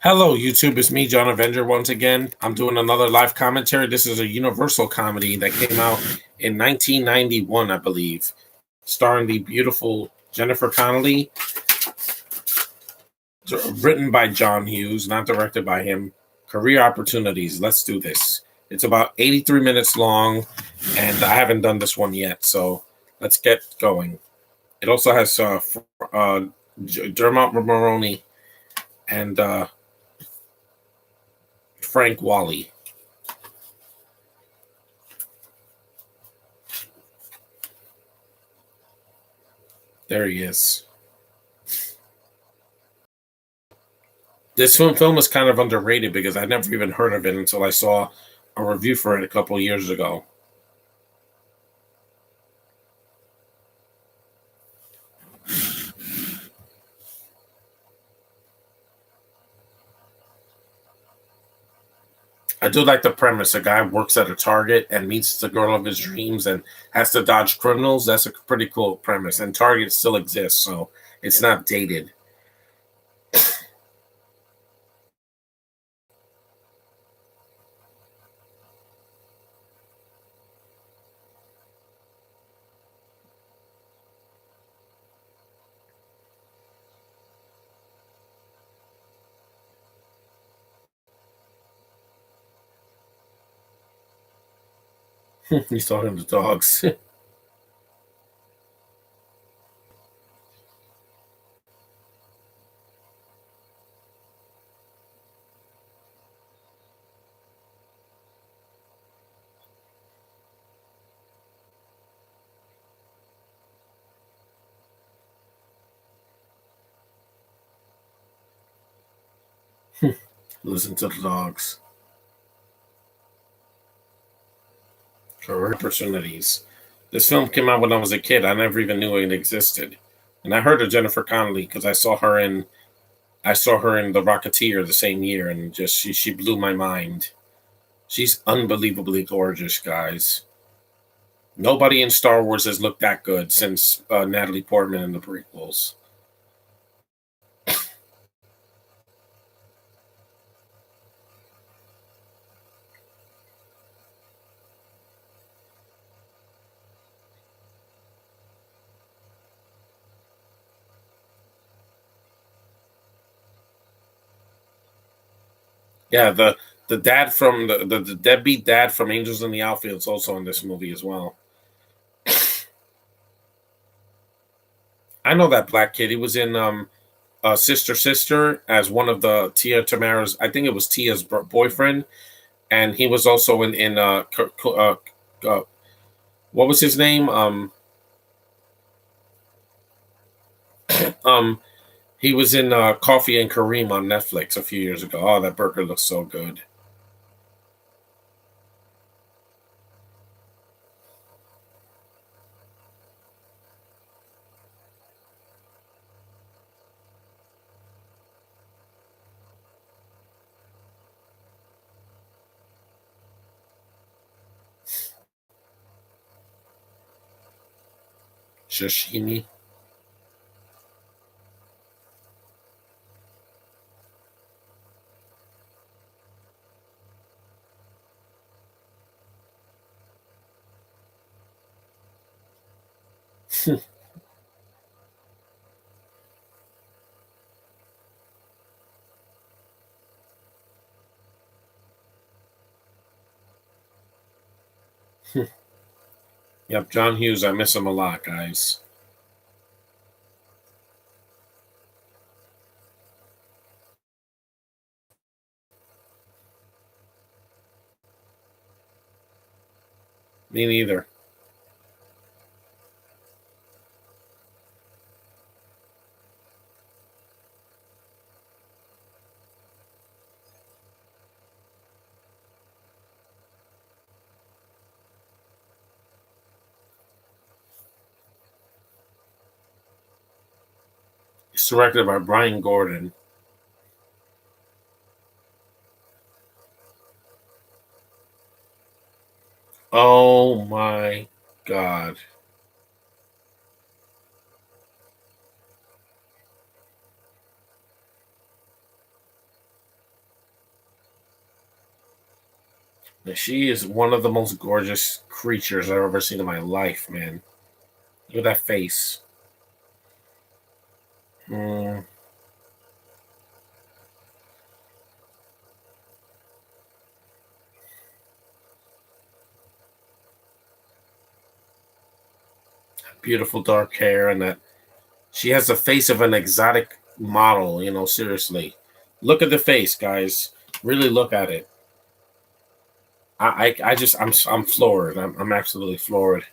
Hello, YouTube. It's me, John Avenger, once again. I'm doing another live commentary. This is a Universal comedy that came out in 1991, I believe, starring the beautiful Jennifer Connelly, written by John Hughes, not directed by him. Career Opportunities. Let's do this. It's about 83 minutes long, and I haven't done this one yet, so let's get going. It also has Dermot Mulroney and Frank Wally. There he is. This film is kind of underrated because I never even heard of it until I saw a review for it a couple years ago. I do like the premise. A guy works at a Target and meets the girl of his dreams and has to dodge criminals. That's a pretty cool premise. And Target still exists, so it's not dated. He's talking to dogs. Listen to the dogs. Career opportunities. This film came out when I was a kid. I never even knew it existed. And I heard of Jennifer Connelly because I saw her in The Rocketeer the same year, and just she blew my mind. She's unbelievably gorgeous, guys. Nobody in Star Wars has looked that good since Natalie Portman in the prequels. Yeah, the dad from the deadbeat dad from Angels in the Outfield is also in this movie as well. I know that black kid. He was in Sister Sister as one of the Tia Tamara's. I think it was Tia's boyfriend, and he was also in what was his name? Um, he was in Coffee and Kareem on Netflix a few years ago. Oh, that burger looks so good. Sashimi. Yep, John Hughes. I miss him a lot, guys. Me neither. It's directed by Brian Gordon. Oh my god. She is one of the most gorgeous creatures I've ever seen in my life, man. Look at that face. Mm, beautiful dark hair, and that she has the face of an exotic model. Seriously, look at the face, guys. Really look at it. I just, I'm floored. I'm absolutely floored.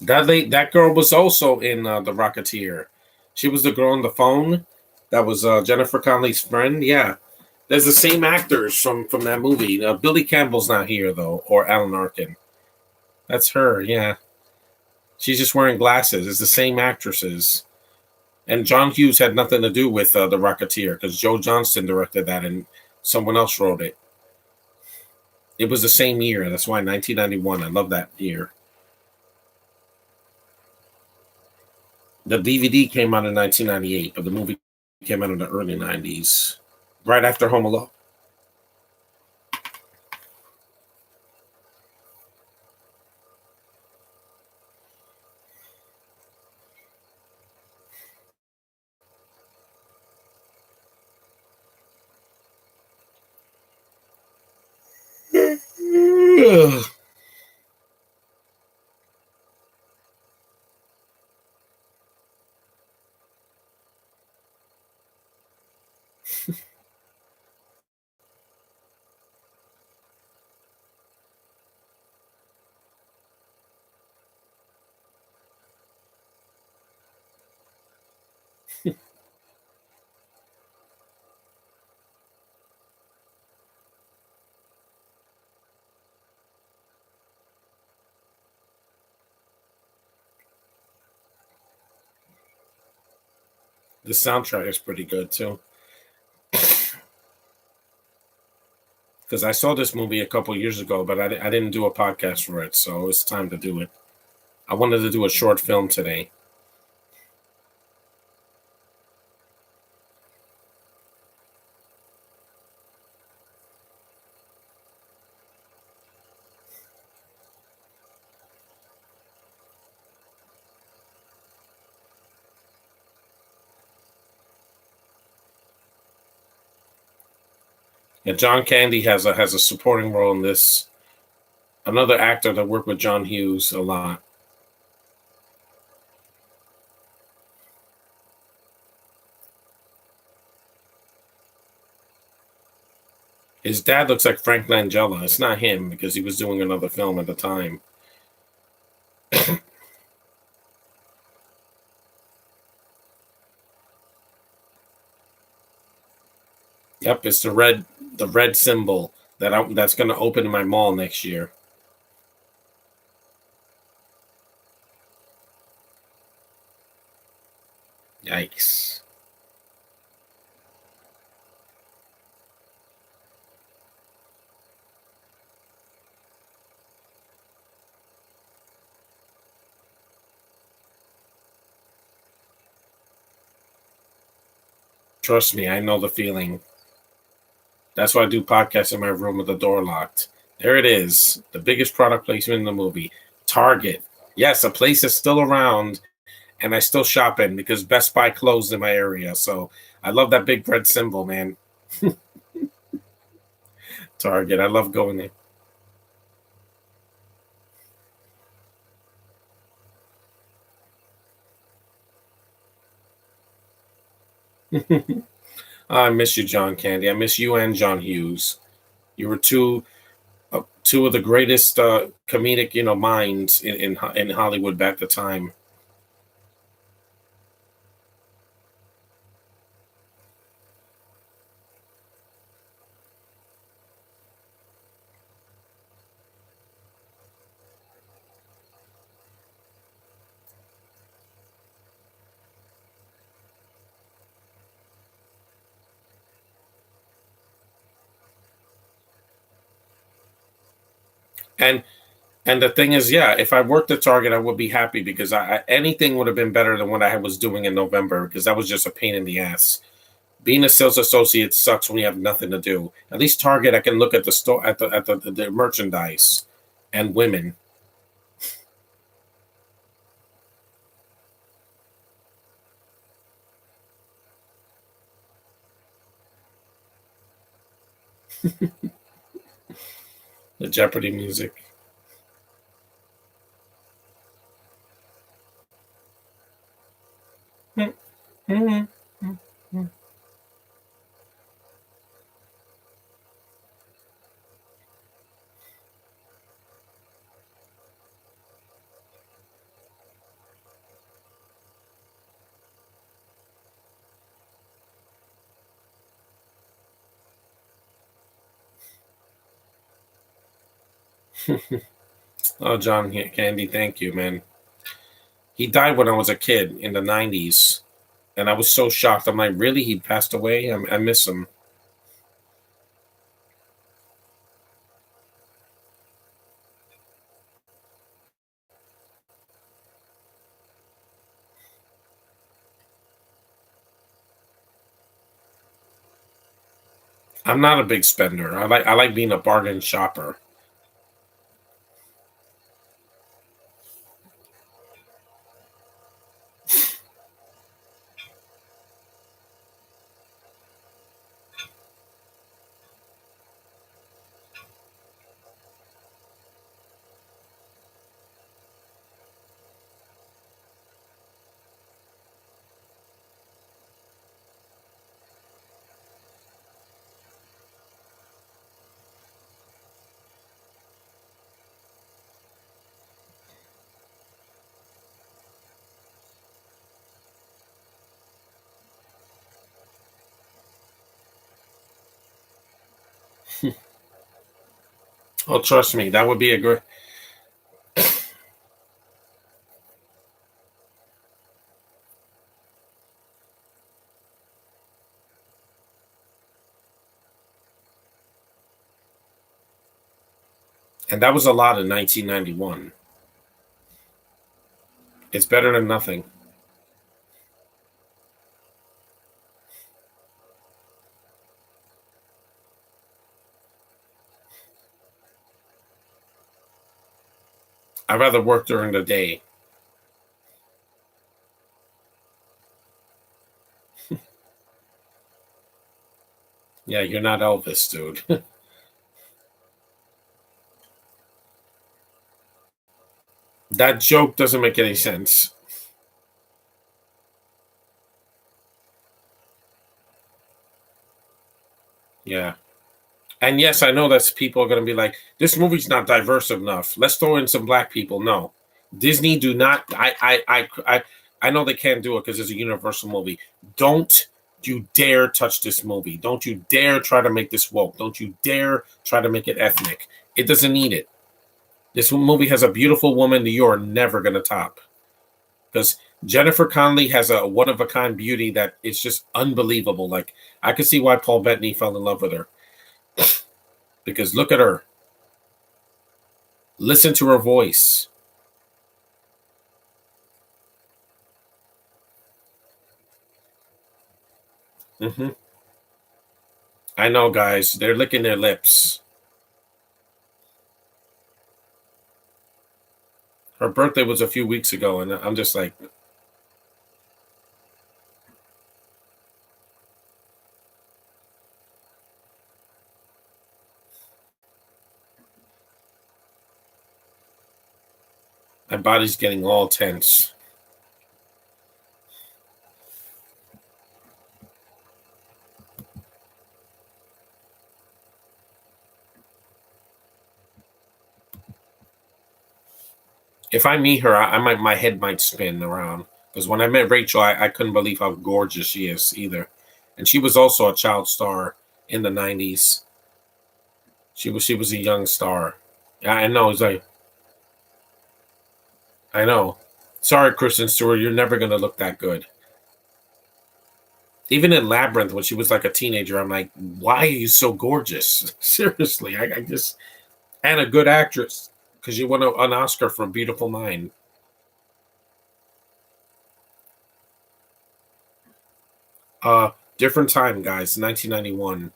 That girl was also in The Rocketeer. She was the girl on the phone. That was Jennifer Connelly's friend. Yeah, there's the same actors from that movie. Billy Campbell's not here though, or Alan Arkin. That's her. Yeah, she's just wearing glasses. It's the same actresses. And John Hughes had nothing to do with The Rocketeer because Joe Johnston directed that and someone else wrote it. It was the same year. That's why 1991. I love that year. The DVD came out in 1998, but the movie came out in the early 90s, right after Home Alone. The soundtrack is pretty good too. Because I saw this movie a couple years ago, but I didn't do a podcast for it, so it's time to do it. I wanted to do a short film today. And John Candy has a supporting role in this. Another actor that worked with John Hughes a lot. His dad looks like Frank Langella. It's not him because he was doing another film at the time. Yep, it's the red symbol that's going to open in my mall next year. Yikes! Trust me, I know the feeling. That's why I do podcasts in my room with the door locked. There it is, the biggest product placement in the movie. Target. Yes, a place is still around, and I still shop in because Best Buy closed in my area. So I love that big red symbol, man. Target. I love going there. I miss you, John Candy. I miss you and John Hughes. You were two. two of the greatest comedic, minds in Hollywood at the time. And and the thing is, yeah, if I worked at Target, I would be happy because anything would have been better than what I was doing in November because that was just a pain in the ass. Being a sales associate sucks when you have nothing to do. At least Target, I can look at the store at the merchandise and women. The Jeopardy music. Oh, John Candy, thank you, man. He died when I was a kid in the '90s, and I was so shocked. I'm like, really? He passed away? I miss him. I'm not a big spender. I like being a bargain shopper. Oh, trust me, that would be a great. And that was a lot in 1991. It's better than nothing. I'd rather work during the day. Yeah, you're not Elvis, dude. That joke doesn't make any sense. Yeah. And yes, I know that people are going to be like, this movie's not diverse enough. Let's throw in some black people. No, Disney do not. I know they can't do it because it's a universal movie. Don't you dare touch this movie. Don't you dare try to make this woke. Don't you dare try to make it ethnic. It doesn't need it. This movie has a beautiful woman that you're never going to top because Jennifer Connelly has a one of a kind beauty that is just unbelievable. Like I could see why Paul Bettany fell in love with her because look at her. Listen to her voice. Hmm. I know, guys. They're licking their lips. Her birthday was a few weeks ago, and I'm just like, my body's getting all tense. If I meet her, I might my head might spin around because when I met Rachel, I couldn't believe how gorgeous she is either, and she was also a child star in the '90s. She was a young star. Yeah, I know. It's like I know. Sorry, Kristen Stewart, you're never gonna look that good. Even in Labyrinth, when she was like a teenager, I'm like, why are you so gorgeous? Seriously, I just and a good actress because you won an Oscar for Beautiful Mind. Different time, guys. 1991.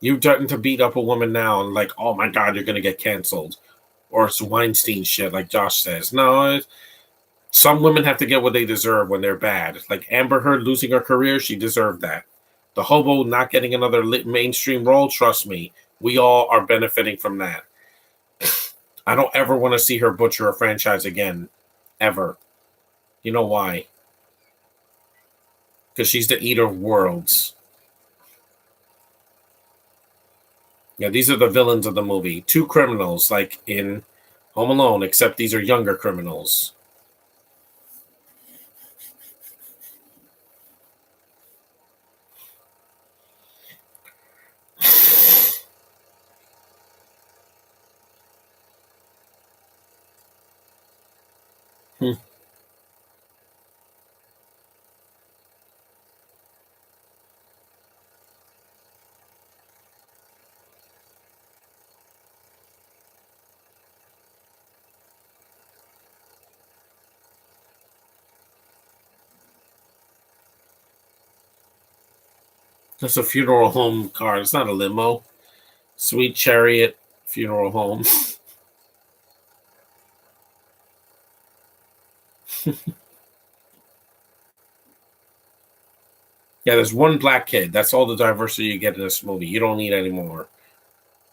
You threaten to beat up a woman now, and like, oh my god, you're gonna get canceled, or it's Weinstein shit, like Josh says. No, some women have to get what they deserve when they're bad. Like Amber Heard losing her career, she deserved that. The hobo not getting another mainstream role, trust me, we all are benefiting from that. I don't ever want to see her butcher a franchise again, ever. You know why? Because she's the eater of worlds. Yeah, these are the villains of the movie. Two criminals, like in Home Alone, except these are younger criminals. Hmm. It's a funeral home car. It's not a limo. Sweet Chariot Funeral Home. Yeah, there's one black kid. That's all the diversity you get in this movie. You don't need any more.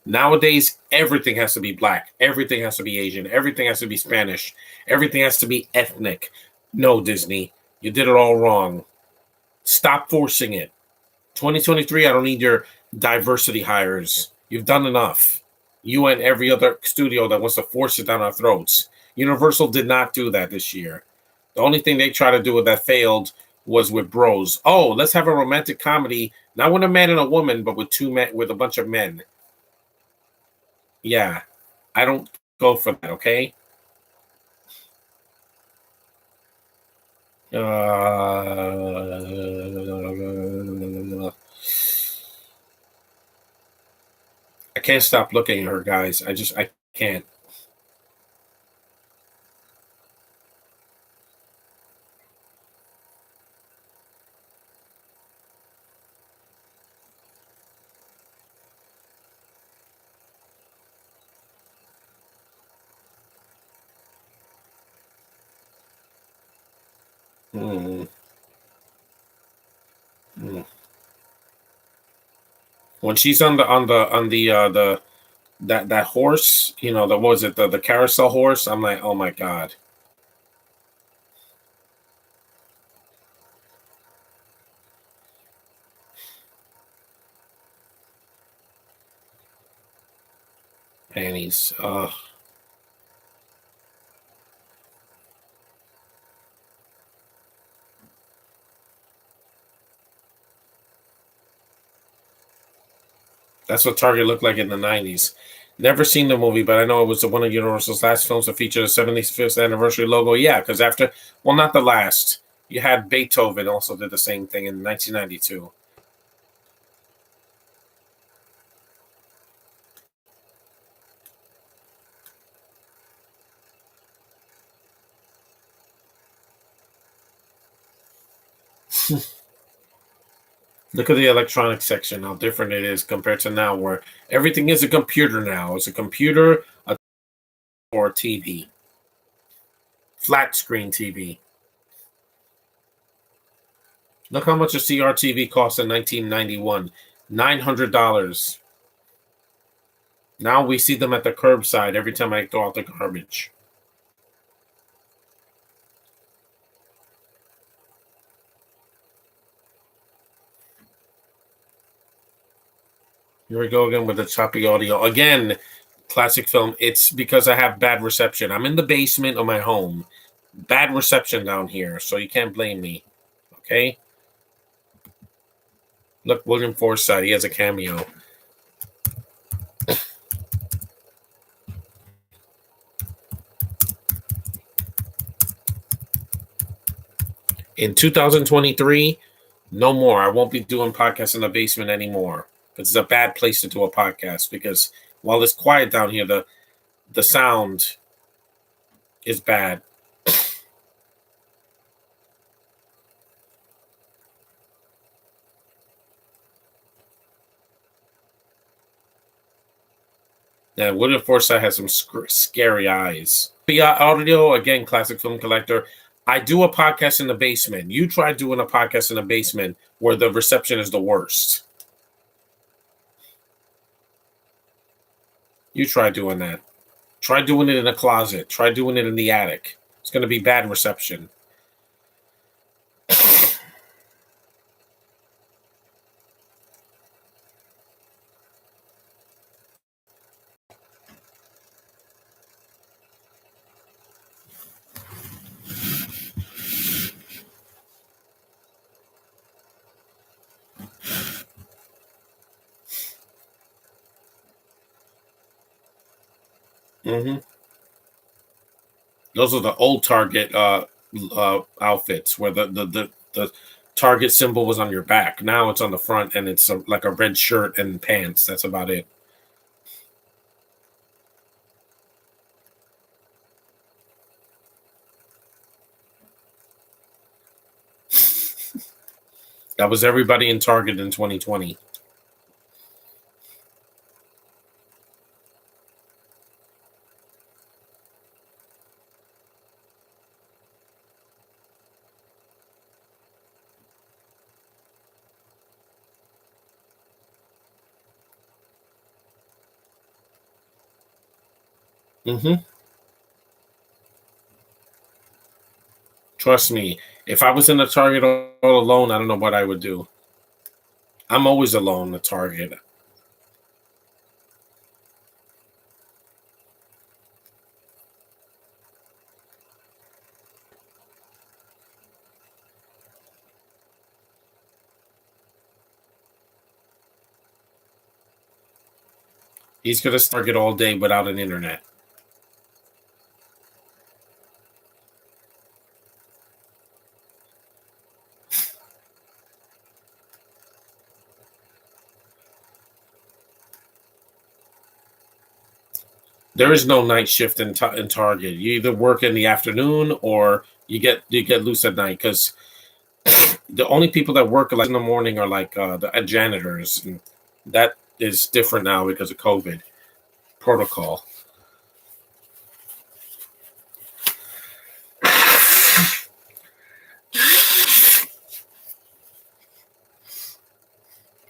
Nowadays, everything has to be black. Everything has to be Asian. Everything has to be Spanish. Everything has to be ethnic. No, Disney, you did it all wrong. Stop forcing it. 2023, I don't need your diversity hires. You've done enough. You and every other studio that wants to force it down our throats. Universal did not do that this year. The only thing they tried to do that failed was with Bros. Oh, let's have a romantic comedy, not with a man and a woman, but with two men, with a bunch of men. Yeah, I don't go for that. Okay. I can't stop looking at her, guys. I can't. Mm, mm. When she's on the that horse, the what was it, the carousel horse? I'm like, oh my god, panties. That's what Target looked like in the '90s. Never seen the movie, but I know it was one of Universal's last films to feature the 75th anniversary logo. Yeah, because after, well, not the last. You had Beethoven also did the same thing in 1992. Look at the electronics section, how different it is compared to now, where everything is a computer now. It's a computer or a TV, flat screen TV. Look how much a CRTV cost in 1991, $900. Now we see them at the curbside every time I throw out the garbage. Here we go again with the choppy audio. Again, Classic film. It's because I have bad reception. I'm in the basement of my home. Bad reception down here, so you can't blame me. Okay? Look, William Forsythe, he has a cameo. In 2023, no more. I won't be doing podcasts in the basement anymore. It's a bad place to do a podcast because while it's quiet down here, the sound is bad. Yeah, William Forsythe has some scary eyes. But yeah, audio again, classic film collector. I do a podcast in the basement. You try doing a podcast in the basement where the reception is the worst. You try doing that. Try doing it in a closet. Try doing it in the attic. It's going to be bad reception. Hmm. Those are the old Target outfits where the Target symbol was on your back. Now it's on the front and it's like a red shirt and pants. That's about it. That was everybody in Target in 2020. Hmm. Trust me, if I was in a Target all alone, I don't know what I would do. I'm always alone at Target. He's gonna Target all day without an internet. There is no night shift in Target. You either work in the afternoon or you get loose at night because the only people that work like in the morning are like the janitors, and that is different now because of COVID protocol.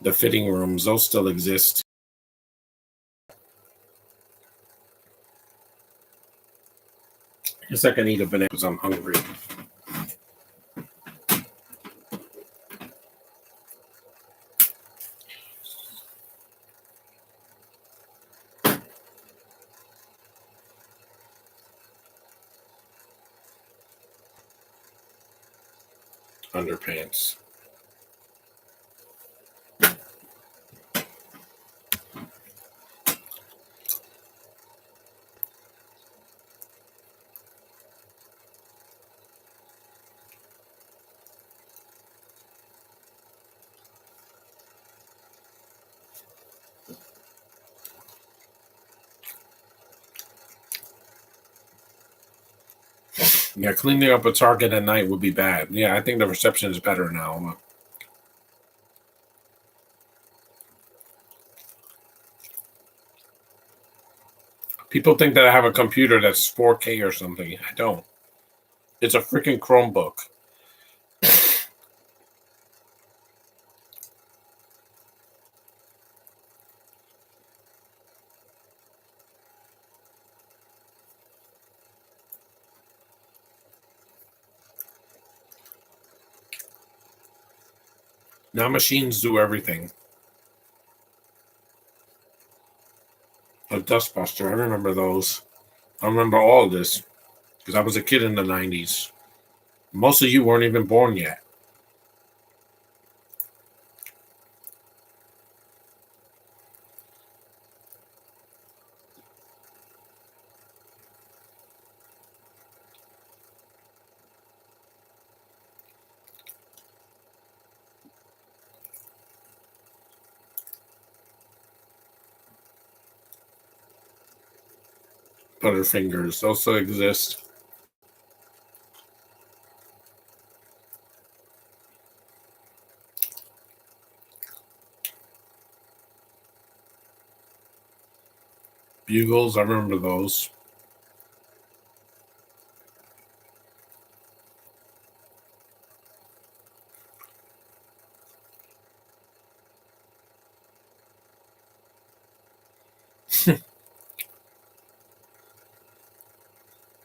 The fitting rooms, those still exist. I guess I can eat a banana because I'm hungry. Underpants. Yeah, cleaning up a Target at night would be bad. Yeah, I think the reception is better now. People think that I have a computer that's 4K or something. I don't. It's a freaking Chromebook. Now machines do everything. A Dustbuster. I remember those. I remember all of this because I was a kid in the 90s. Most of you weren't even born yet. Butterfingers also exist. Bugles. I remember those.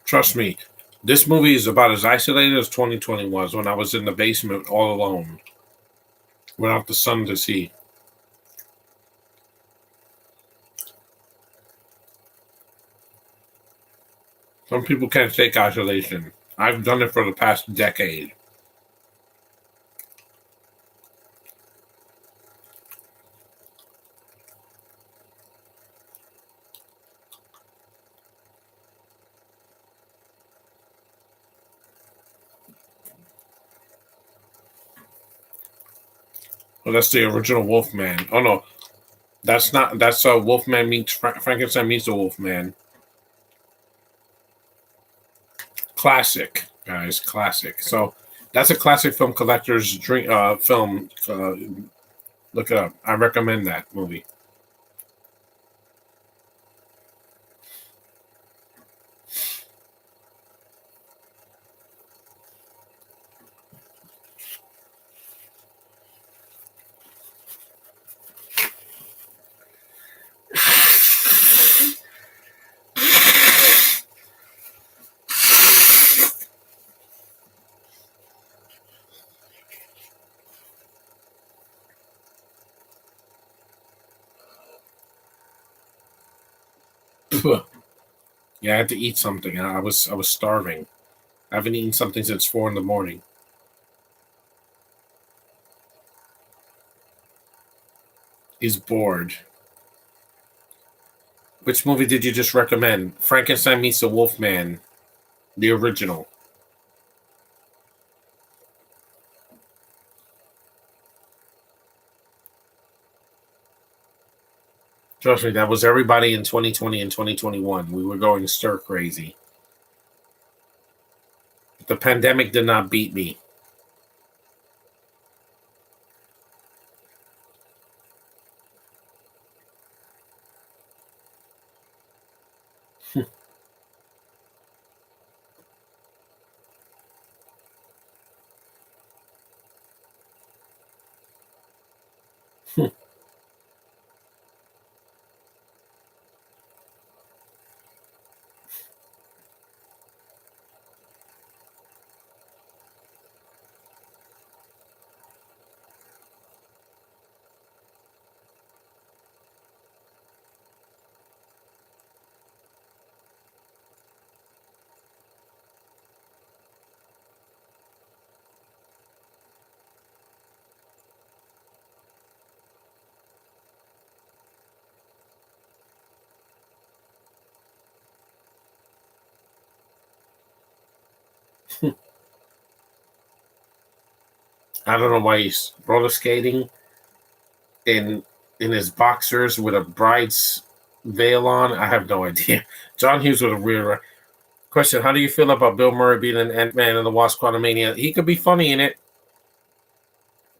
Trust me, this movie is about as isolated as 2020 was when I was in the basement all alone without the sun to see. Some people can't take isolation. I've done it for the past decade. Well, that's the original Wolfman. Oh no, that's not. That's Wolfman meets Frankenstein meets the Wolfman. Classic, guys, classic. So that's a classic film collector's dream film. Look it up. I recommend that movie. Yeah, I had to eat something. I was starving. I haven't eaten something since 4 in the morning. He's bored. Which movie did you just recommend? Frankenstein meets the Wolfman, the original. Trust me, that was everybody in 2020 and 2021. We were going stir crazy. The pandemic did not beat me. I don't know why he's roller skating in his boxers with a bride's veil on. I have no idea. John Hughes with a weird question. How do you feel about Bill Murray being an Ant Man and the Wasp Quantumania? He could be funny in it.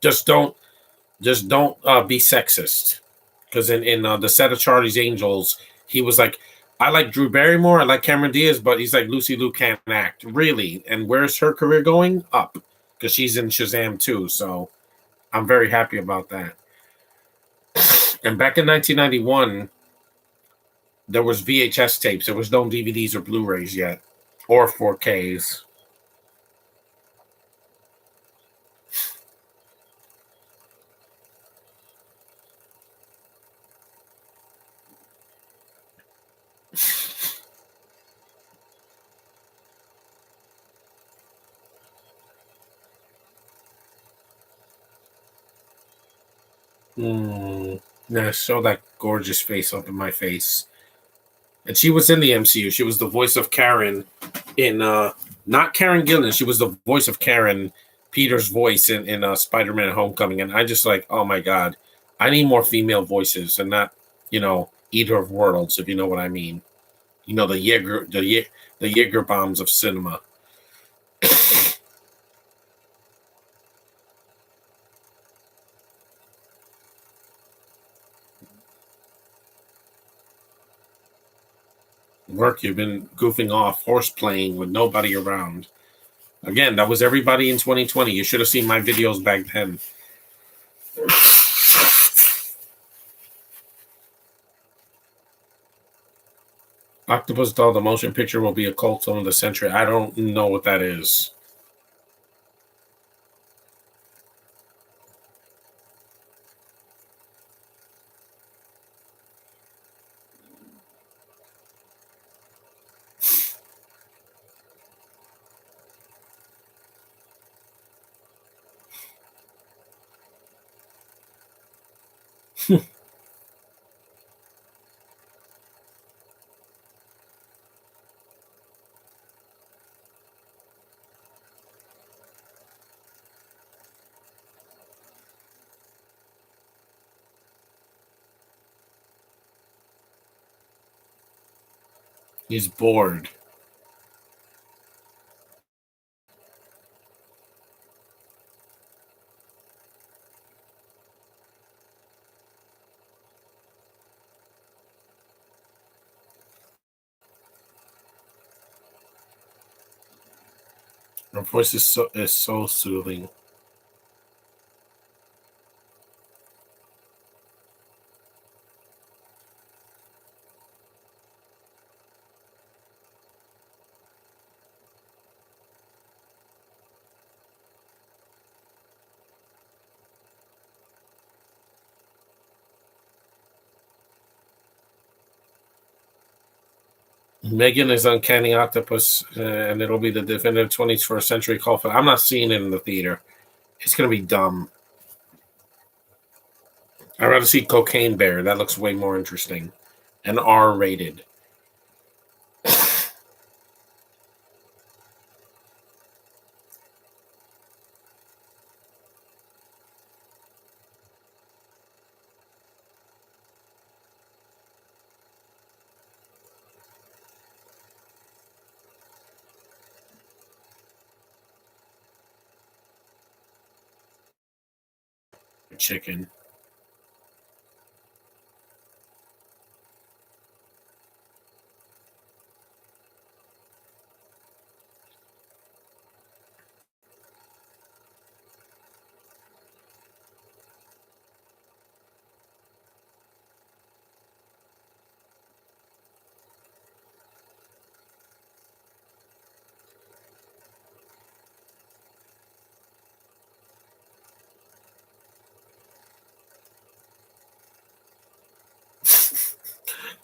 Just don't be sexist. Because in the set of Charlie's Angels, he was like, I like Drew Barrymore, I like Cameron Diaz, but he's like Lucy Liu can't act really. And where's her career going? Up, because she's in Shazam too. So I'm very happy about that. And back in 1991, there was VHS tapes. There was no DVDs or Blu-rays yet, or 4Ks. Hmm. Nah, show that gorgeous face up in my face. And she was in the MCU. She was the voice of Karen in not Karen Gillan. She was the voice of Karen, Peter's voice in Spider-Man Homecoming. And I just like, oh my god, I need more female voices and not, Eater of Worlds, if you know what I mean. The Jaeger bombs of cinema. Work, you've been goofing off, horse playing with nobody around. Again, that was everybody in 2020. You should have seen my videos back then. Octopus Doll, the motion picture, will be a cult film of the century. I don't know what that is. He's bored. Her voice is so soothing. Megan is Uncanny Octopus, and it'll be the definitive 21st century call for. I'm not seeing it in the theater. It's gonna be dumb. I'd rather see Cocaine Bear. That looks way more interesting, and R rated. Chicken.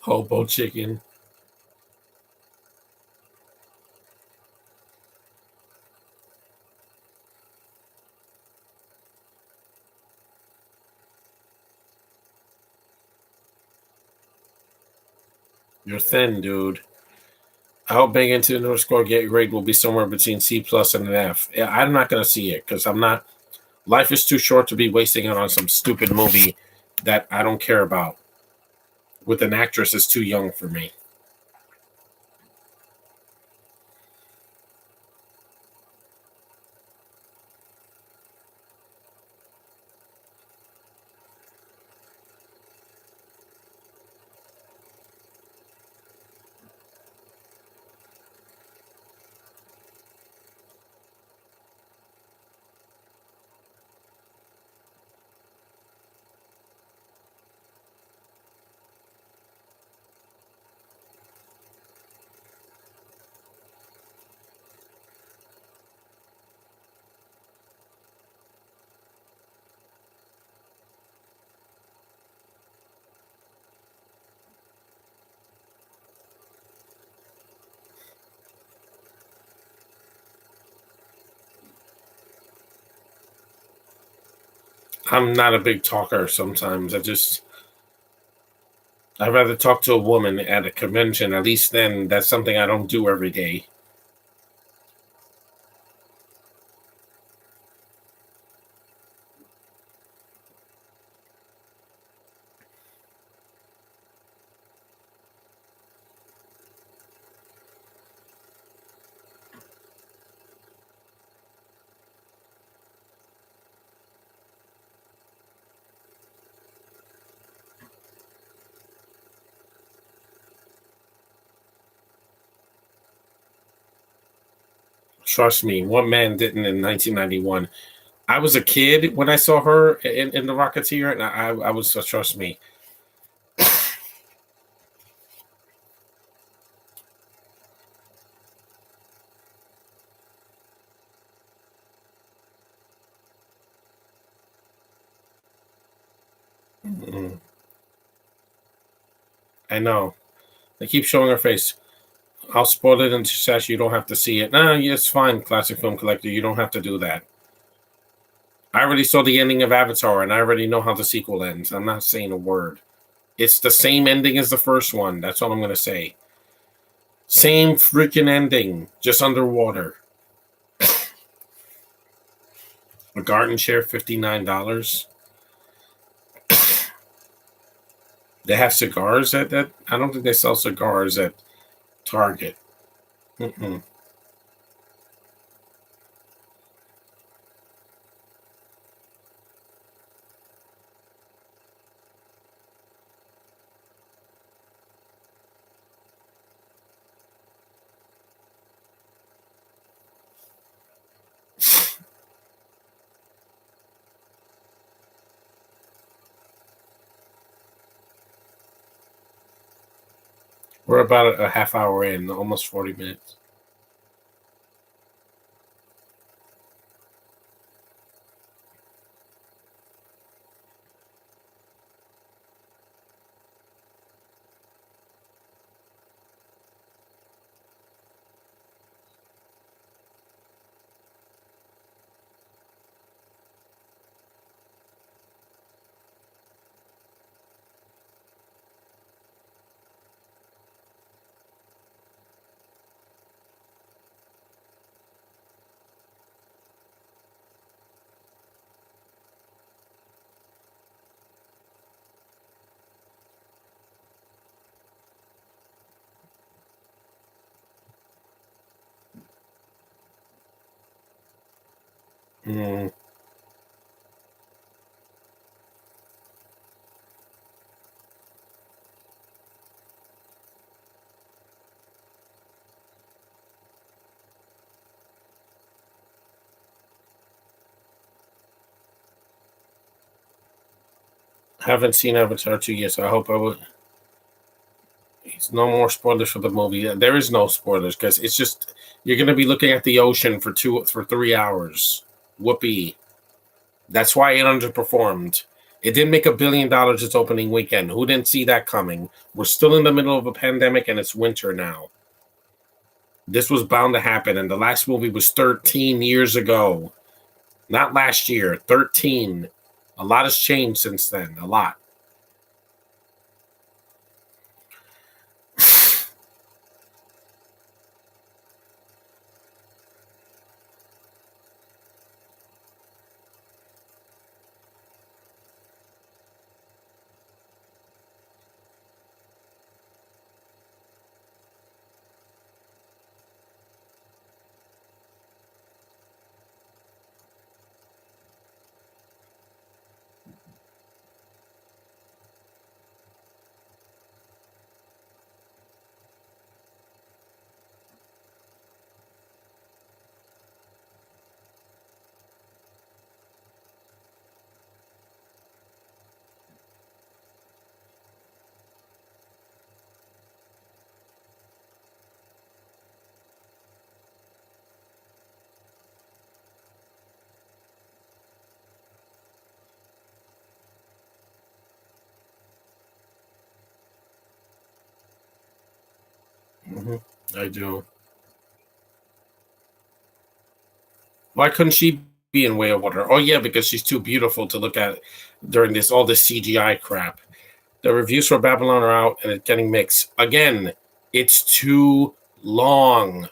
Hobo chicken. You're thin, dude. I hope Big Into the score get grade will be somewhere between C plus and an F. Yeah, I'm not gonna see it because I'm not. Life is too short to be wasting it on some stupid movie that I don't care about with an actress that's too young for me. I'm not a big talker sometimes. I'd rather talk to a woman at a convention. At least then that's something I don't do every day. Trust me, one man didn't in 1991. I was a kid when I saw her in The Rocketeer, and I was, trust me. Mm, I know. They keep showing her face. I'll spoil it and says you don't have to see it. Nah, yeah, it's fine, classic film collector. You don't have to do that. I already saw the ending of Avatar, and I already know how the sequel ends. I'm not saying a word. It's the same ending as the first one. That's all I'm gonna say. Same freaking ending, just underwater. A garden chair, $59. They have cigars at that. I don't think they sell cigars at Target. Mm-mm. We're about a half hour in, almost 40 minutes. Mm. Haven't seen Avatar 2 yet, so I hope I will. It's no more spoilers for the movie. There is no spoilers because it's just you're going to be looking at the ocean for 3 hours. Whoopee. That's why it underperformed. It didn't make $1 billion its opening weekend. Who didn't see that coming? We're still in the middle of a pandemic and it's winter now. This was bound to happen, and the last movie was 13 years ago. Not last year, 13. A lot has changed since then. A lot. Mhm. I do. Why couldn't she being way over her. Oh yeah, because she's too beautiful to look at during this CGI crap. The reviews for Babylon are out and it's getting mixed. Again, it's too long.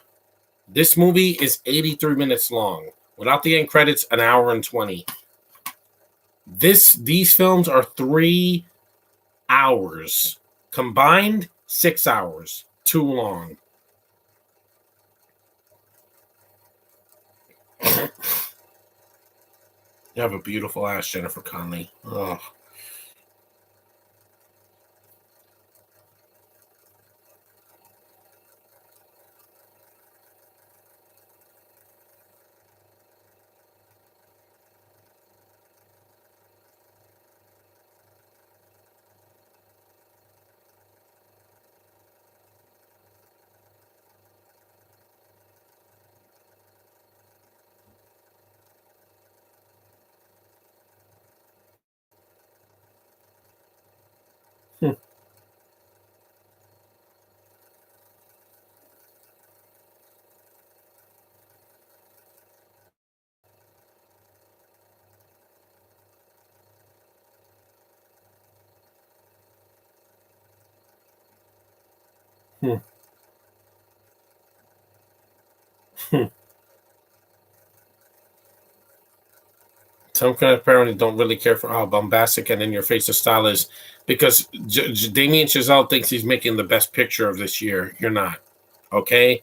This movie is 83 minutes long. Without the end credits, an hour and 20. These films are 3 hours. Combined, 6 hours. Too long. You have a beautiful ass, Jennifer Connelly. Oh. Hmm. Hmm. Hmm. Some kind of apparently don't really care for how bombastic and in your face the style is because Damien Chazelle thinks he's making the best picture of this year. You're not. Okay?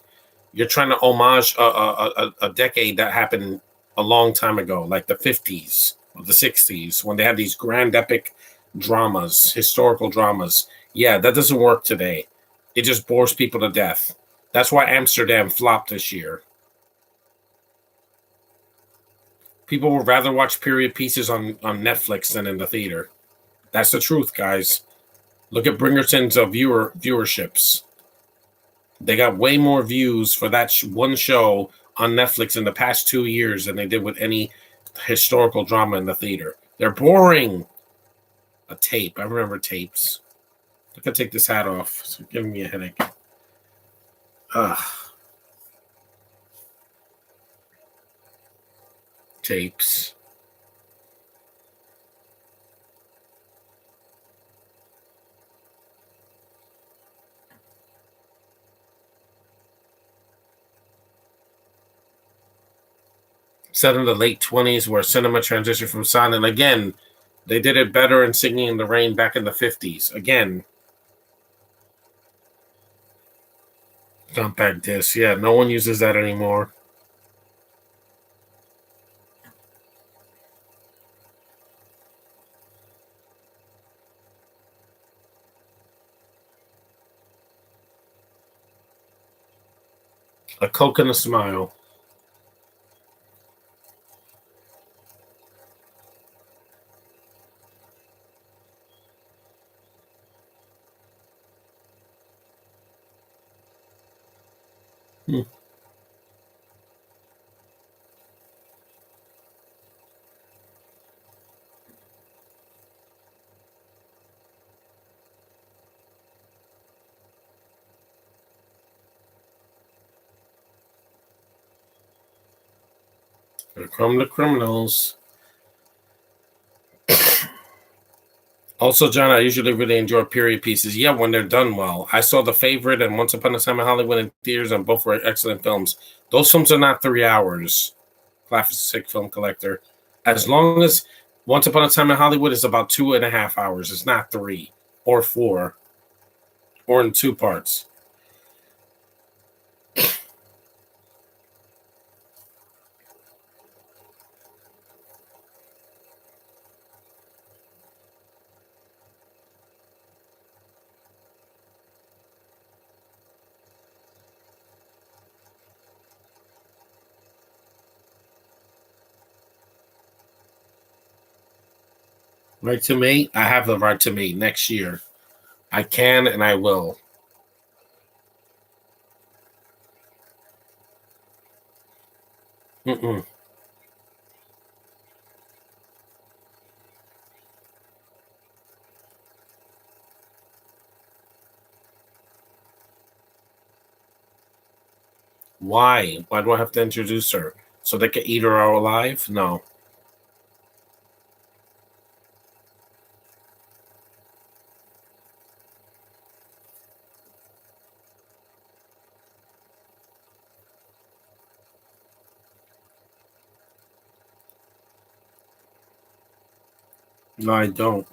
You're trying to homage a decade that happened a long time ago, like the 50s or the 60s, when they had these grand epic dramas, historical dramas. Yeah, that doesn't work today. It just bores people to death. That's why Amsterdam flopped this year. People would rather watch period pieces on Netflix than in the theater. That's the truth, guys. Look at Bringerton's viewerships. They got way more views for that one show on Netflix in the past 2 years than they did with any historical drama in the theater. They're boring. A tape. I remember tapes. I could take this hat off. It's giving me a headache. Ugh. Tapes. Set in the late 20s where cinema transitioned from silent. Again, they did it better in Singing in the Rain back in the 50s. Again, compact disc. Yeah, no one uses that anymore. A Coke and a Smile. Hmm. Here come the criminals. Also, John, I usually really enjoy period pieces. Yeah, when they're done well. I saw The Favorite and Once Upon a Time in Hollywood in theaters, and both were excellent films. Those films are not 3 hours. Classic film collector. As long as Once Upon a Time in Hollywood is about 2.5 hours, it's not 3 or 4 or in 2 parts. Right to me, I have the right to me next year. I can and I will. Mm-mm. Why? Why do I have to introduce her? so they could eat her out alive. No, no, I don't.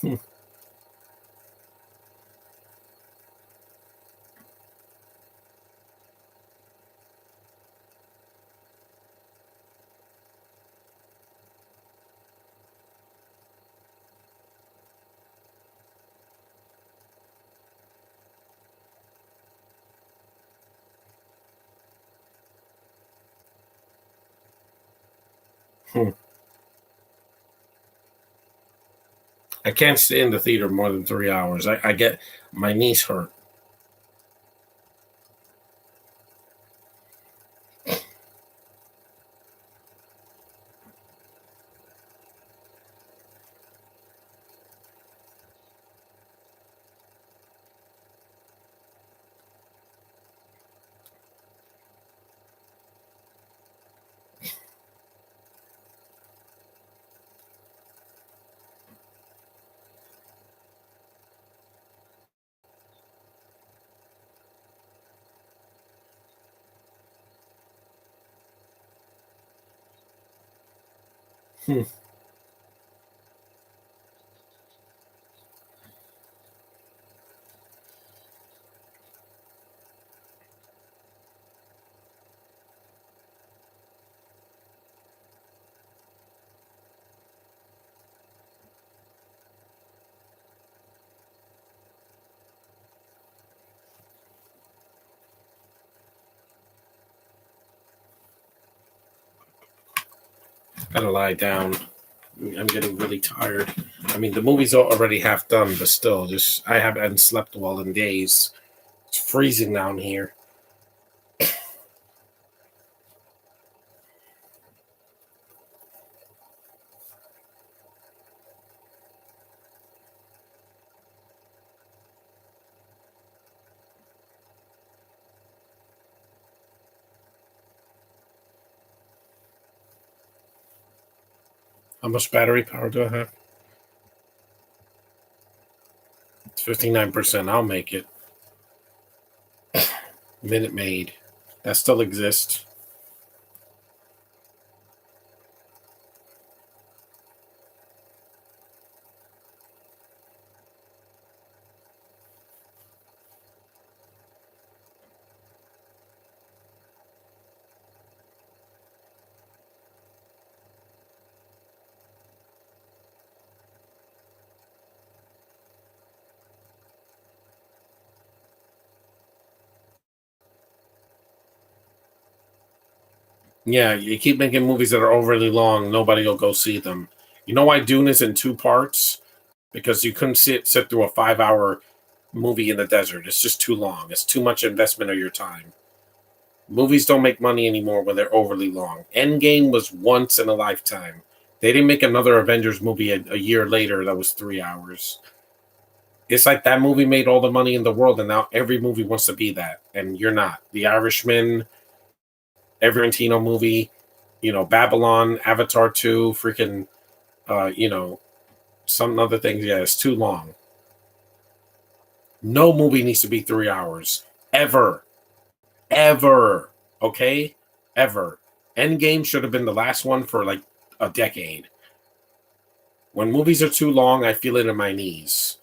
Hmm. Hmm. I can't stay in the theater more than 3 hours. I get my knees hurt. Hmm. Gotta lie down. I'm getting really tired. I mean, the movie's already half done, but still, just I haven't slept well in days. It's freezing down here. How much battery power do I have? It's 59%. I'll make it. Minute Maid. That still exists. Yeah, you keep making movies that are overly long, nobody will go see them. You know why Dune is in two parts? Because you couldn't sit through a 5 hour movie in the desert. It's just too long. It's too much investment of your time. Movies don't make money anymore when they're overly long. Endgame was once in a lifetime. They didn't make another Avengers movie a year later that was 3 hours. It's like that movie made all the money in the world, and now every movie wants to be that, and you're not. The Irishman, every Tarantino movie, Babylon, Avatar 2, freaking, uh, you know, some other things. Yeah, it's too long. No movie needs to be 3 hours ever. ever. Okay? Ever. Endgame should have been the last one for like a decade. When movies are too long, I feel it in my knees.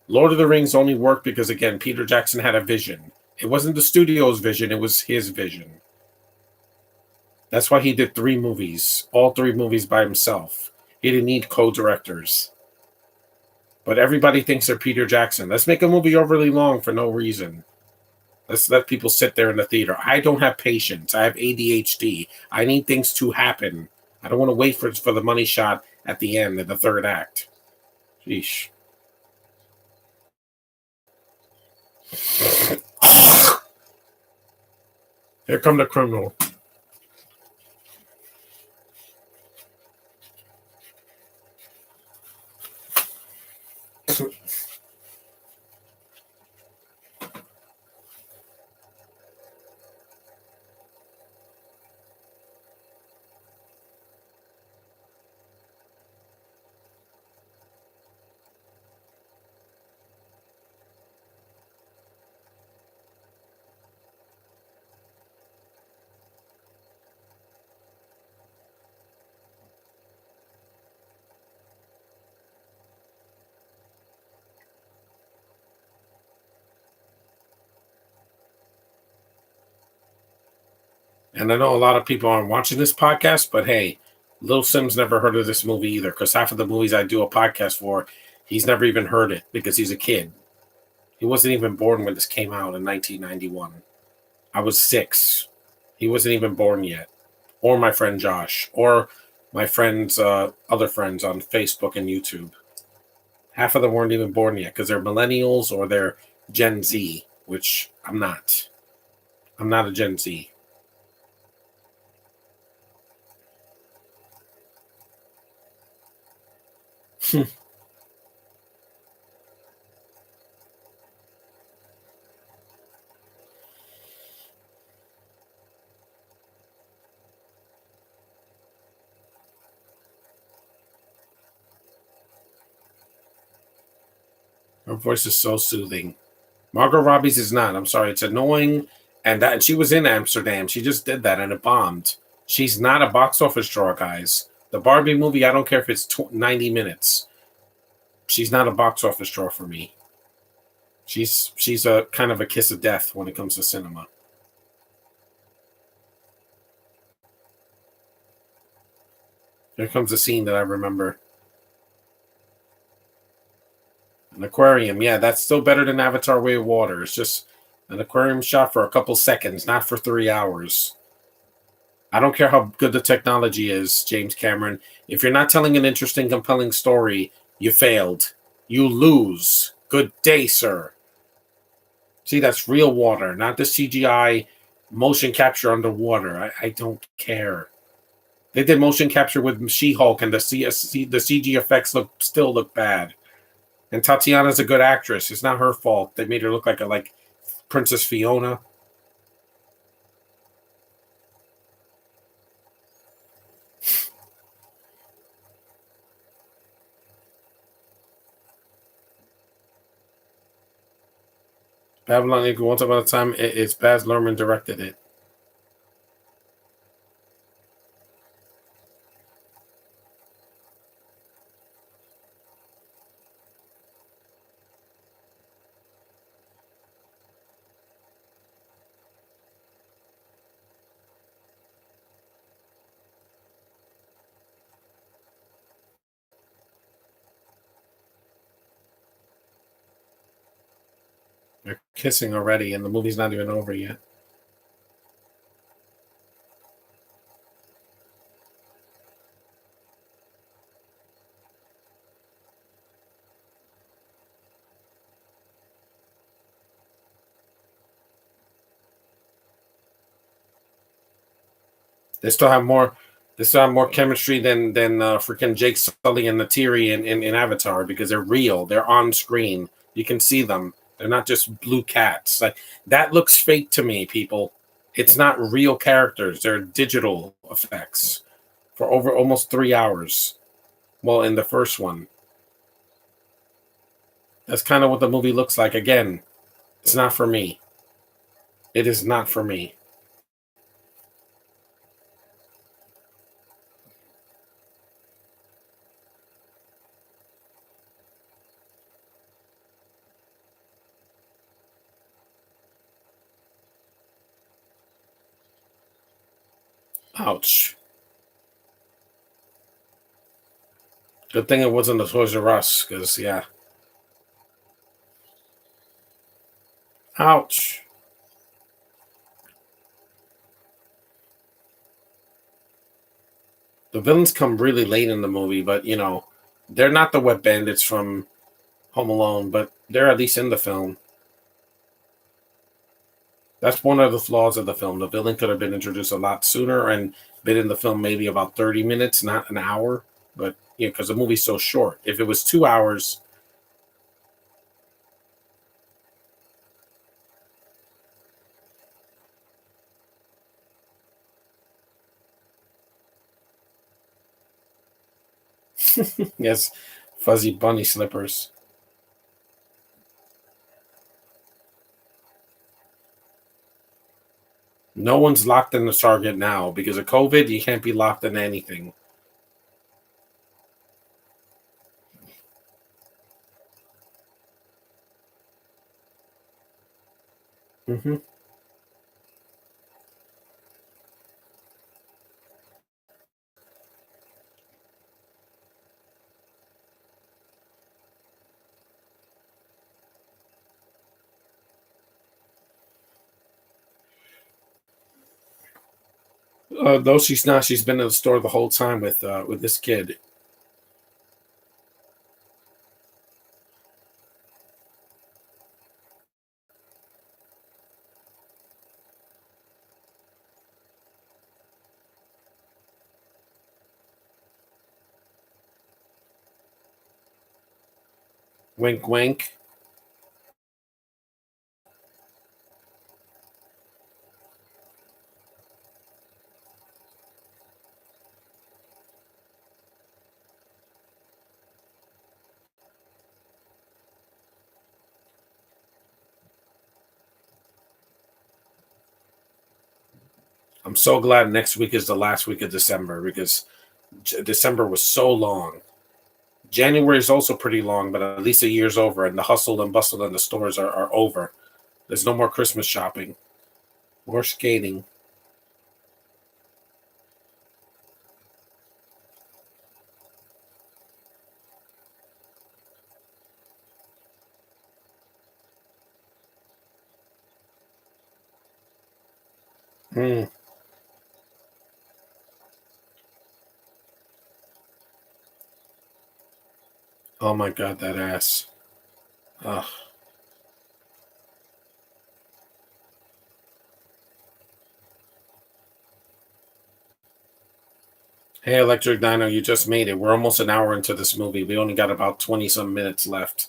Lord of the Rings only worked because, again, Peter Jackson had a vision. It wasn't the studio's vision, it was his vision. That's why he did 3 movies, all 3 movies by himself. He didn't need co-directors. But everybody thinks they're Peter Jackson. Let's make a movie overly long for no reason. Let's let people sit there in the theater. I don't have patience. I have ADHD. I need things to happen. I don't want to wait for the money shot at the end of the third act. Sheesh. Here come the criminal. And I know a lot of people aren't watching this podcast, but hey, Lil Sim's never heard of this movie either, because half of the movies I do a podcast for, he's never even heard it because he's a kid. He wasn't even born when this came out in 1991. I was 6. He wasn't even born yet. Or my friend Josh, or my friends, other friends on Facebook and YouTube. Half of them weren't even born yet because they're millennials or they're Gen Z, which I'm not. I'm not a Gen Z. Her voice is so soothing. Margot Robbie's is not. I'm sorry, it's annoying. And she was in Amsterdam. She just did that and it bombed. She's not a box office draw, guys. The Barbie movie, I don't care if it's 90 minutes. She's not a box office draw for me. She's a kind of a kiss of death when it comes to cinema. Here comes a scene that I remember. An aquarium, yeah, that's still better than Avatar: Way of Water. It's just an aquarium shot for a couple seconds, not for 3 hours. I don't care how good the technology is, James Cameron. If you're not telling an interesting, compelling story, you failed. You lose. Good day, sir. See, that's real water, not the CGI motion capture underwater. I don't care. They did motion capture with She-Hulk, and the CG effects still look bad. And Tatiana's a good actress. It's not her fault. They made her look like Princess Fiona. Babylon Eagle, Once Upon a Time, it's Baz Luhrmann directed it. They're kissing already, and the movie's not even over yet. They still have more. They still have more chemistry than freaking Jake Sully and Natiri in Avatar because they're real. They're on screen. You can see them. They're not just blue cats. Like that looks fake to me, people. It's not real characters. They're digital effects for over almost 3 hours. Well, in the first one, that's kind of what the movie looks like. Again, it's not for me. It is not for me. Ouch. Good thing it wasn't a Toys R Us, because yeah. Ouch. The villains come really late in the movie, but they're not the wet bandits from Home Alone, but they're at least in the film. That's one of the flaws of the film. The villain could have been introduced a lot sooner and been in the film maybe about 30 minutes, not an hour. But because the movie's so short. If it was 2 hours, yes, fuzzy bunny slippers. No one's locked in the Target now because of COVID. You can't be locked in anything. hmm Though she's not, she's been in the store the whole time with this kid. Wink, wink. I'm so glad next week is the last week of December because December was so long. January is also pretty long, but at least a year's over, and the hustle and bustle in the stores are over. There's no more Christmas shopping or skating. Mm. Oh my god, that ass. Ugh. Hey, Electric Dino, you just made it. We're almost an hour into this movie. We only got about 20 some minutes left.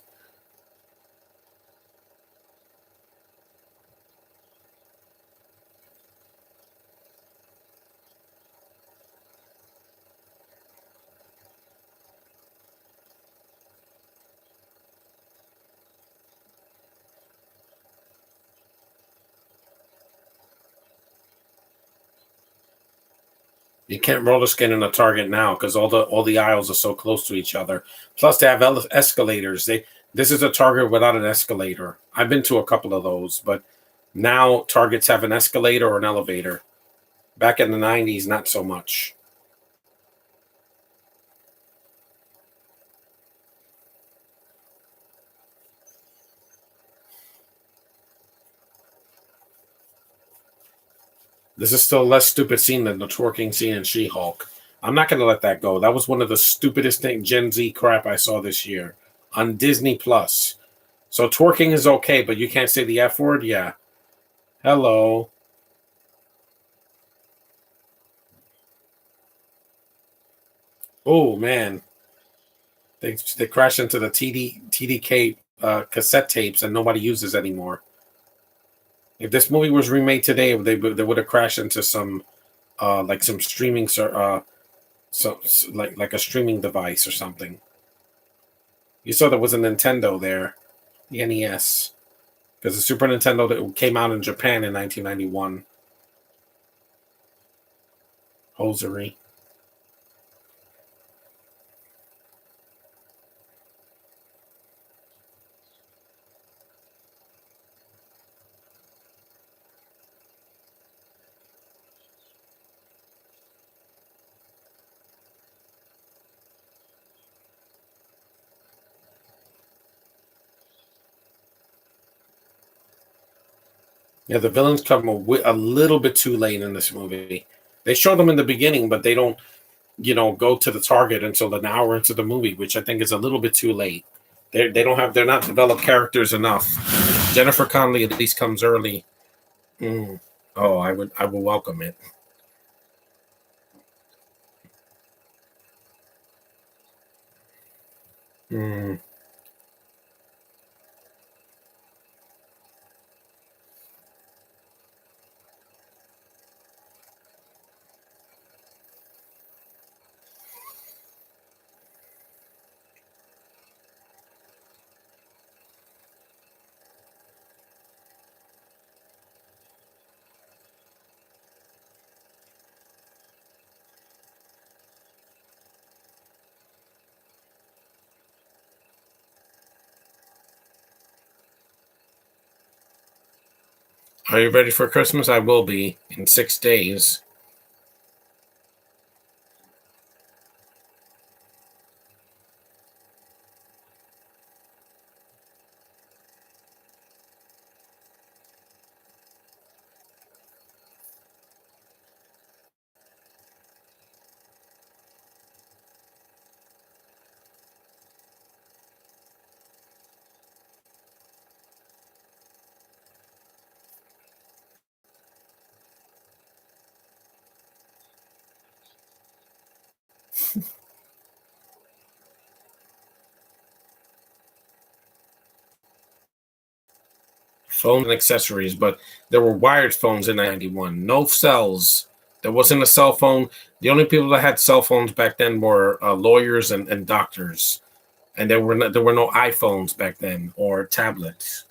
You can't roller skate in a Target now because all the aisles are so close to each other. Plus, they have escalators. This is a Target without an escalator. I've been to a couple of those, but now Targets have an escalator or an elevator. Back in the '90s, not so much. This is still a less stupid scene than the twerking scene in She-Hulk. I'm not going to let that go. That was one of the stupidest thing Gen Z crap I saw this year on Disney Plus. So twerking is okay, but you can't say the F word. Yeah. Hello. Oh man, they crash into the TDK cassette tapes and nobody uses anymore. If this movie was remade today, they would have crashed into some like some streaming so like a streaming device or something. You saw there was a Nintendo there, the NES. because the Super Nintendo that came out in Japan in 1991. Hosiery. Yeah, the villains come a little bit too late in this movie. They show them in the beginning, but they don't, go to the target until an hour into the movie, which I think is a little bit too late. They're not developed characters enough. Jennifer Connelly at least comes early. Mm. Oh, I will welcome it. Mm. Are you ready for Christmas? I will be in 6 days. Phones and accessories, but there were wired phones in 91. No cells. There wasn't a cell phone. The only people that had cell phones back then were lawyers and doctors, and there were no iPhones back then or tablets.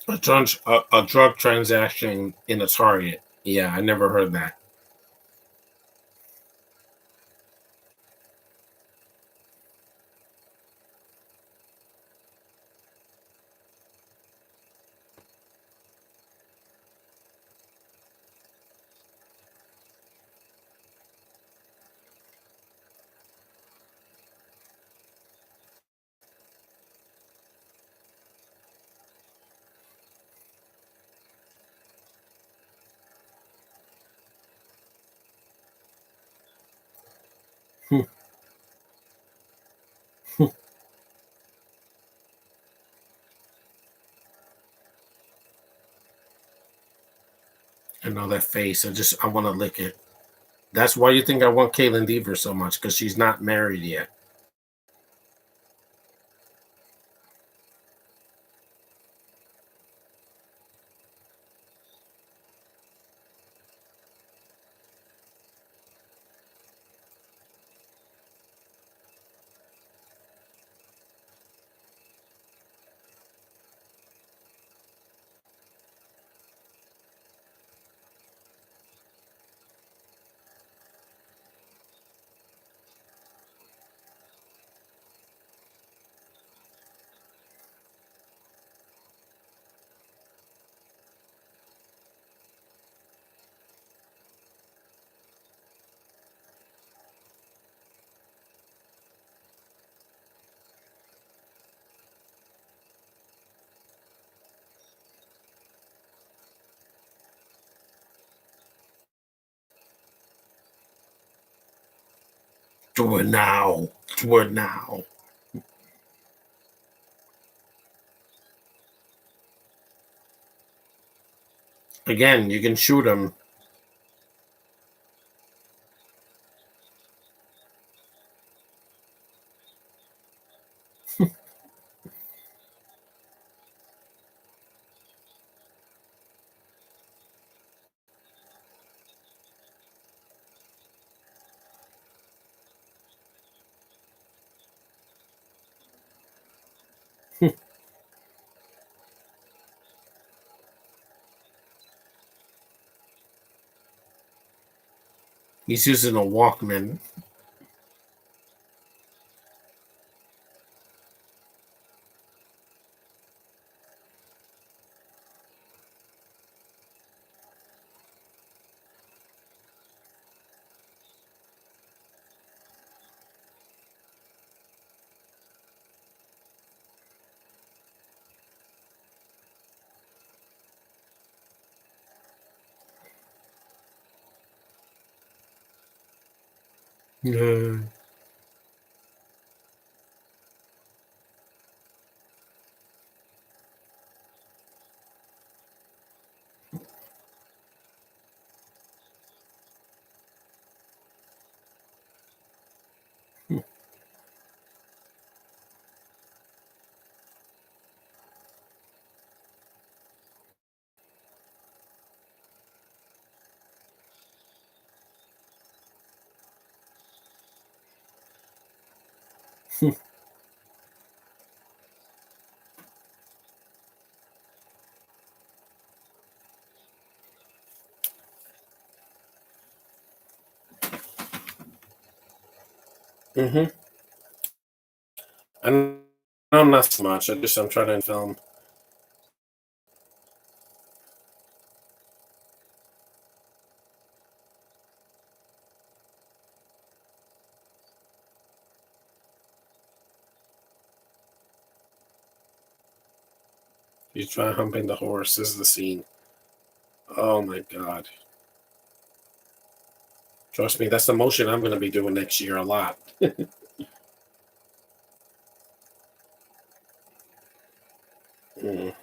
A drug transaction in a Target. Yeah, I never heard that. I know that face. I want to lick it. That's why you think I want Caitlin Deaver so much, because she's not married yet. Do it now. Do it now. Again, you can shoot him. He's using a Walkman. Yeah. Mm-hmm. I'm not so much. I'm trying to film. He's trying humping the horse. This is the scene. Oh my god. Trust me, that's the motion I'm going to be doing next year a lot. Mm.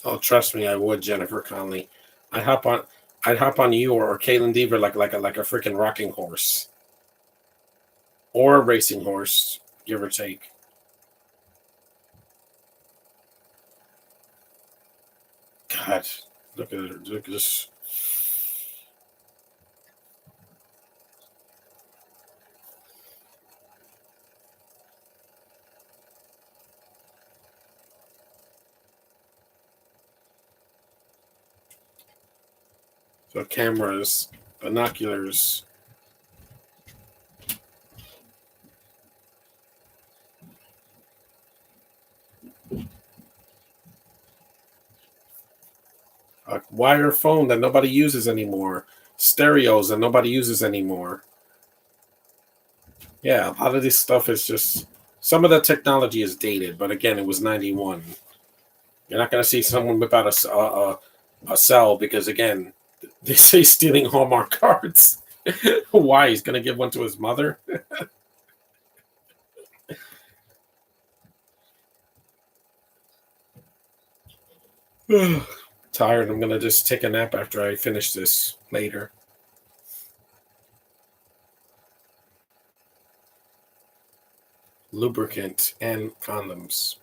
Oh, trust me, I would, Jennifer Conley. I'd hop on. I'd hop on you or Caitlin Deaver like a freaking rocking horse or a racing horse, give or take. God, look at it. Look at this. So cameras, binoculars. A wire phone that nobody uses anymore, stereos that nobody uses anymore. Yeah, a lot of this stuff is just some of the technology is dated, but again, it was 91. You're not going to see someone whip out a cell because again, they say stealing Hallmark cards. Why he's going to give one to his mother? Tired. I'm gonna just take a nap after I finish this later. Lubricant and condoms.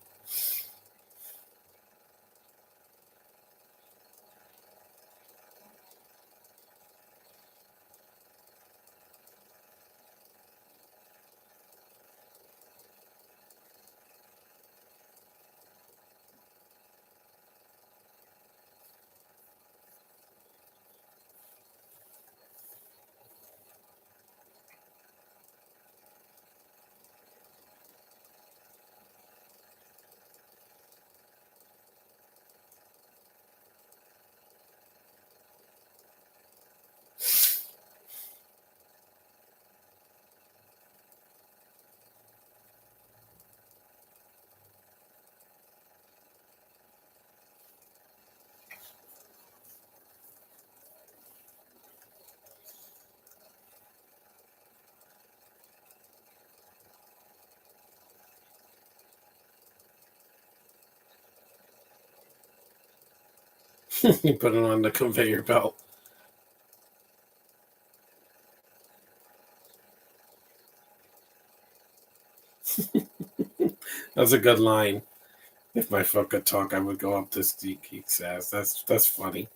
You put it on the conveyor belt. That's a good line. If my foot could talk, I would go up this geek's ass. That's funny.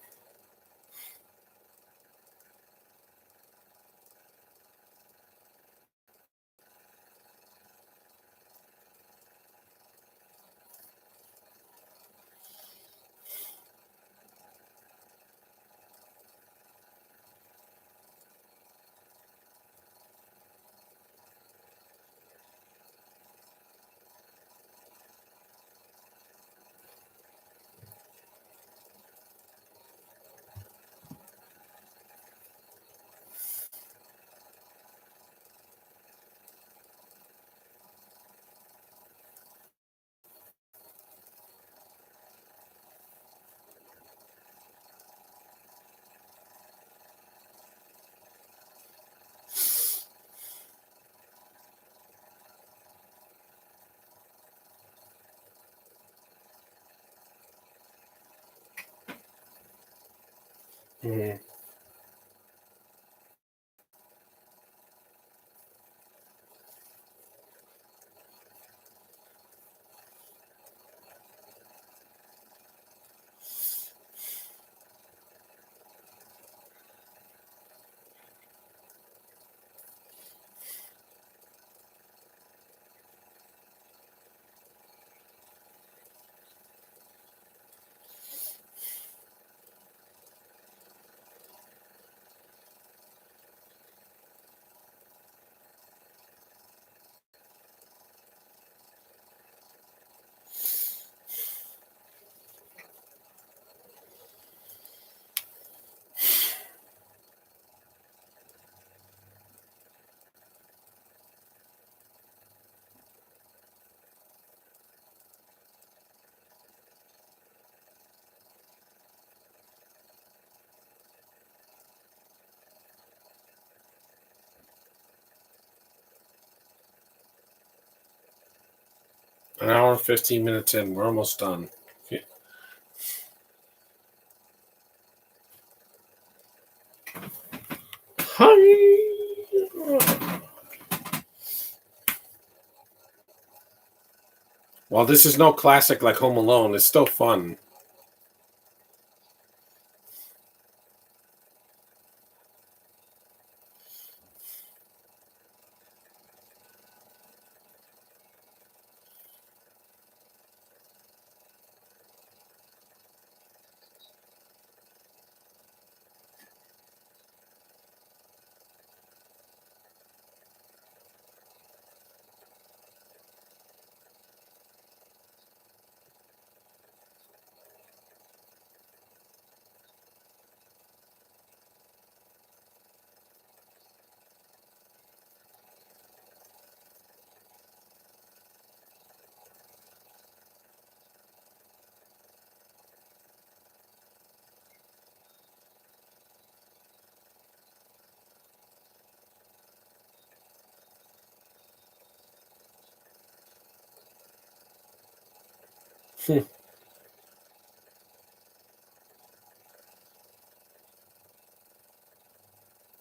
Mhm. An hour and 15 minutes in. We're almost done. Okay. Hi. Well, this is no classic like Home Alone. It's still fun.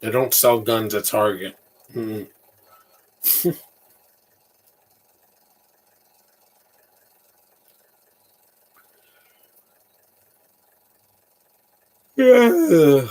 They don't sell guns at Target. Mm. Yeah.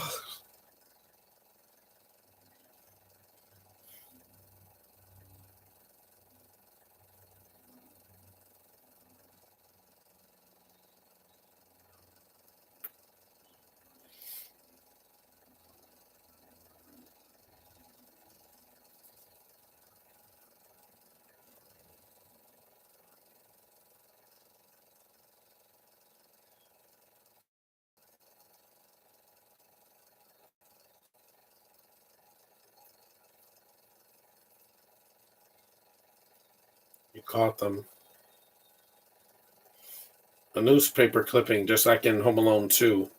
You caught them. A newspaper clipping, just like in Home Alone 2.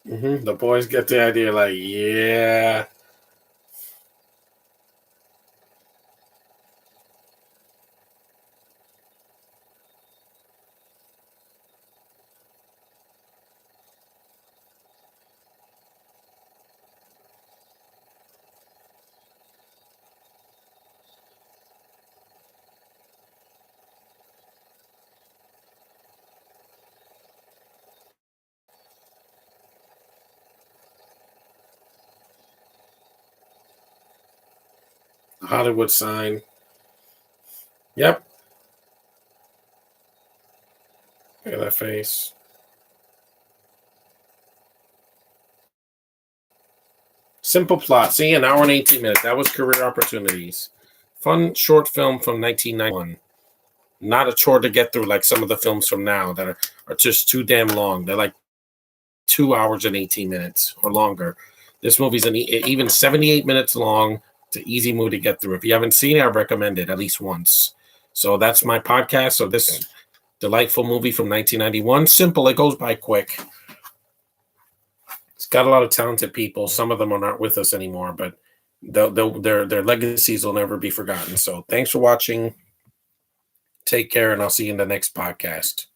The boys get the idea, like, yeah. Hollywood sign. Yep. Look at that face. Simple plot. See, an hour and 18 minutes. That was Career Opportunities. Fun short film from 1991. Not a chore to get through like some of the films from now that are just too damn long. They're like 2 hours and 18 minutes or longer. This movie's even 78 minutes long. It's an easy movie to get through. If you haven't seen it, I recommend it at least once. So that's my podcast. So this delightful movie from 1991. Simple. It goes by quick. It's got a lot of talented people. Some of them are not with us anymore, but their legacies will never be forgotten. So thanks for watching. Take care, and I'll see you in the next podcast.